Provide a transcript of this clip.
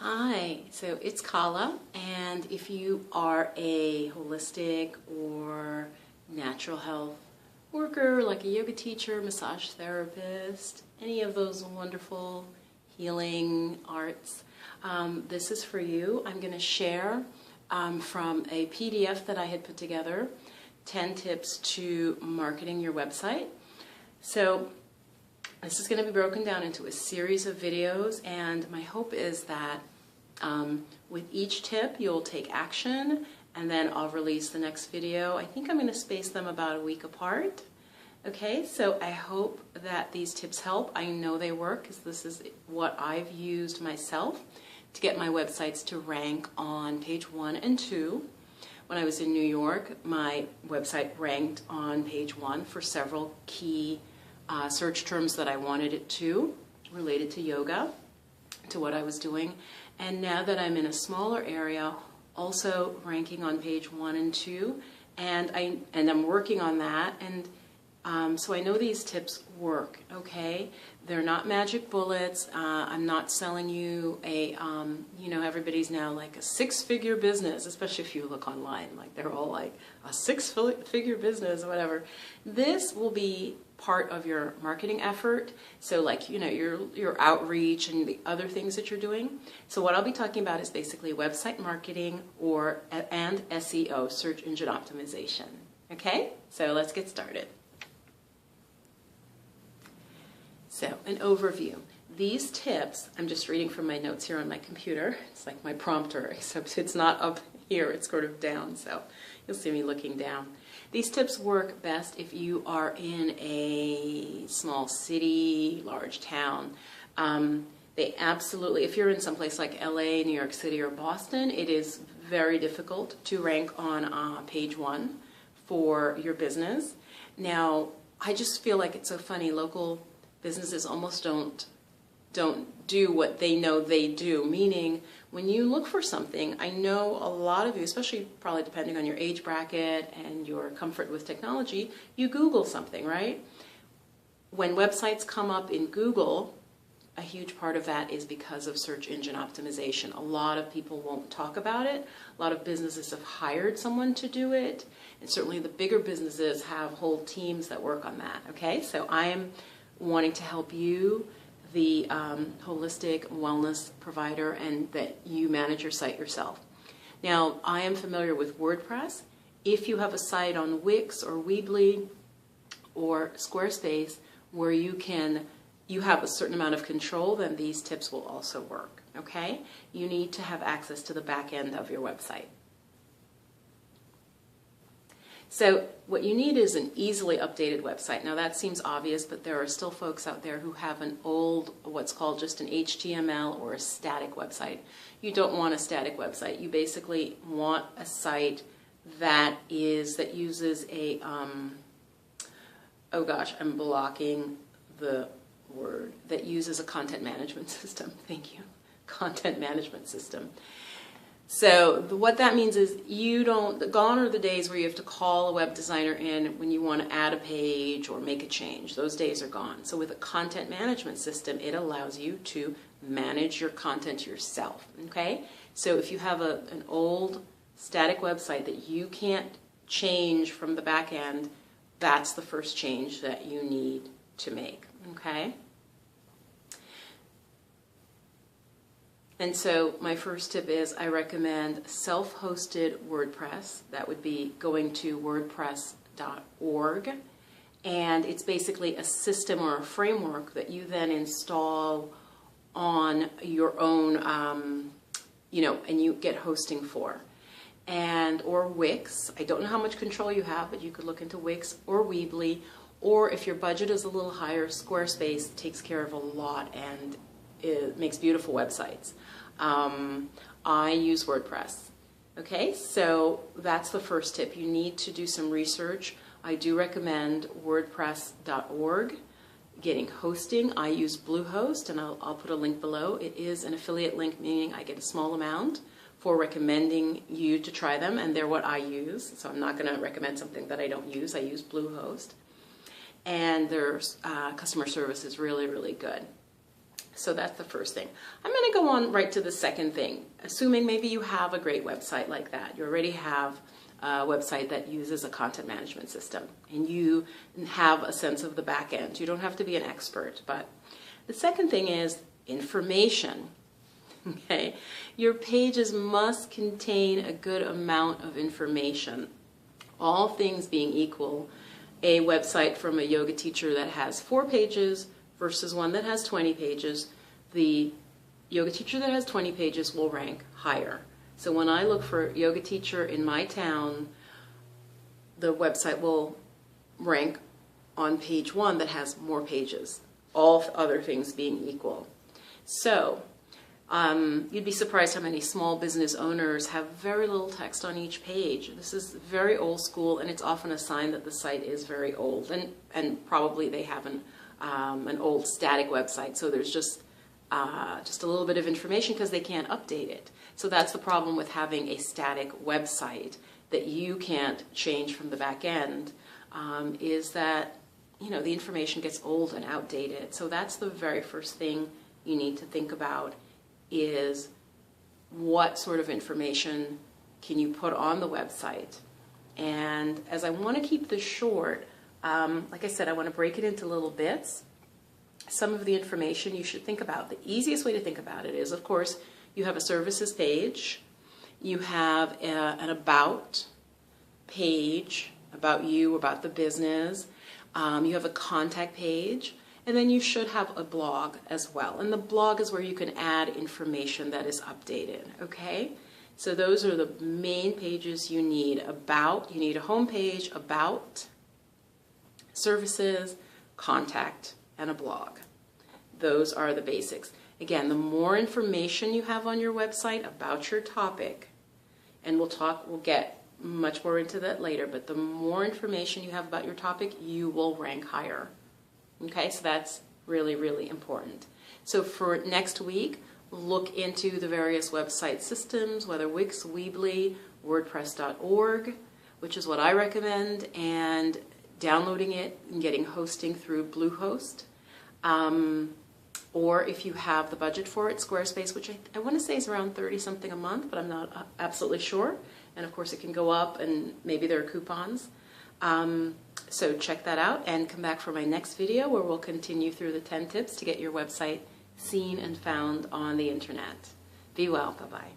Hi, so it's Kala, and if you are a holistic or natural health worker, like a yoga teacher, massage therapist, any of those wonderful healing arts, this is for you. I'm going to share from a PDF that I had put together, 10 tips to marketing your website. So this is going to be broken down into a series of videos, and my hope is that with each tip you'll take action, and then I'll release the next video. I think I'm going to space them about a week apart. Okay, so I hope that these tips help. I know they work because this is what I've used myself to get my websites to rank on page 1 and 2. When I was in New York, my website ranked on page 1 for several key search terms that I wanted it to, related to yoga, to what I was doing. And now that I'm in a smaller area, also ranking on page 1 and 2, and I'm working on that, and so I know these tips work, okay? They're not magic bullets. I'm not selling you a, everybody's now like a 6-figure business, especially if you look online, like they're all like a 6-figure business or whatever. This will be part of your marketing effort. So like, your outreach and the other things that you're doing. So what I'll be talking about is basically website marketing and SEO, search engine optimization. Okay, so let's get started. So an overview. These tips, I'm just reading from my notes here on my computer. It's like my prompter, except it's not up here, it's sort of down, so you'll see me looking down. These tips work best if you are in a small city, large town. They absolutely, if you're in someplace like LA, New York City, or Boston, it is very difficult to rank on page 1 for your business. Now, I just feel like it's so funny, local businesses almost don't do what they know they do, meaning when you look for something, I know a lot of you, especially probably depending on your age bracket and your comfort with technology, you Google something, right? When websites come up in Google, a huge part of that is because of search engine optimization. A lot of people won't talk about it. A lot of businesses have hired someone to do it, and certainly the bigger businesses have whole teams that work on that, okay? So I'm wanting to help you, the holistic wellness provider, and that you manage your site yourself. Now, I am familiar with WordPress. If you have a site on Wix or Weebly or Squarespace where you have a certain amount of control, then these tips will also work, okay? You need to have access to the back end of your website. So what you need is an easily updated website. Now that seems obvious, but there are still folks out there who have an old, what's called just an HTML or a static website. You don't want a static website. You basically want a site that uses a, oh gosh, I'm blocking the word, that uses a content management system. Thank you. Content management system. So what that means is gone are the days where you have to call a web designer in when you want to add a page or make a change. Those days are gone. So with a content management system, it allows you to manage your content yourself, okay? So if you have an old static website that you can't change from the back end, that's the first change that you need to make, okay? And so my first tip is I recommend self-hosted WordPress. That would be going to wordpress.org. And it's basically a system or a framework that you then install on your own, and you get hosting for. Or Wix. I don't know how much control you have, but you could look into Wix or Weebly. Or if your budget is a little higher, Squarespace takes care of a lot and it makes beautiful websites. I use WordPress. Okay, so that's the first tip. You need to do some research. I do recommend wordpress.org, getting hosting. I use Bluehost, and I'll put a link below. It is an affiliate link, meaning I get a small amount for recommending you to try them, and they're what I use. So I'm not going to recommend something that I don't use. I use Bluehost. And their customer service is really, really good. So that's the first thing. I'm going to go on right to the second thing. Assuming maybe you have a great website like that. You already have a website that uses a content management system and you have a sense of the back end. You don't have to be an expert. But the second thing is information. Okay, your pages must contain a good amount of information. All things being equal, a website from a yoga teacher that has 4 pages versus one that has 20 pages, the yoga teacher that has 20 pages will rank higher. So when I look for yoga teacher in my town, the website will rank on page 1 that has more pages, all other things being equal. So you'd be surprised how many small business owners have very little text on each page. This is very old school, and it's often a sign that the site is very old, and probably they have an old static website, so there's just a little bit of information because they can't update it. So that's the problem with having a static website that you can't change from the back end, is that the information gets old and outdated. So that's the very first thing you need to think about, is what sort of information can you put on the website. And as I want to keep this short, like I said, I want to break it into little bits. Some of the information you should think about. The easiest way to think about it is, of course, you have a services page, you have an about page, about you, about the business, you have a contact page, and then you should have a blog as well. And the blog is where you can add information that is updated, okay? So those are the main pages you need. About, you need a home page, about, services, contact, and a blog. Those are the basics. Again, the more information you have on your website about your topic, and we'll get much more into that later, but the more information you have about your topic, you will rank higher. Okay, so that's really, really important. So for next week, look into the various website systems, whether Wix, Weebly, WordPress.org, which is what I recommend, and downloading it and getting hosting through Bluehost. Or if you have the budget for it, Squarespace, which I want to say is around 30 something a month, but I'm not absolutely sure. And of course it can go up, and maybe there are coupons. So check that out and come back for my next video where we'll continue through the 10 tips to get your website seen and found on the internet. Be well. Bye-bye.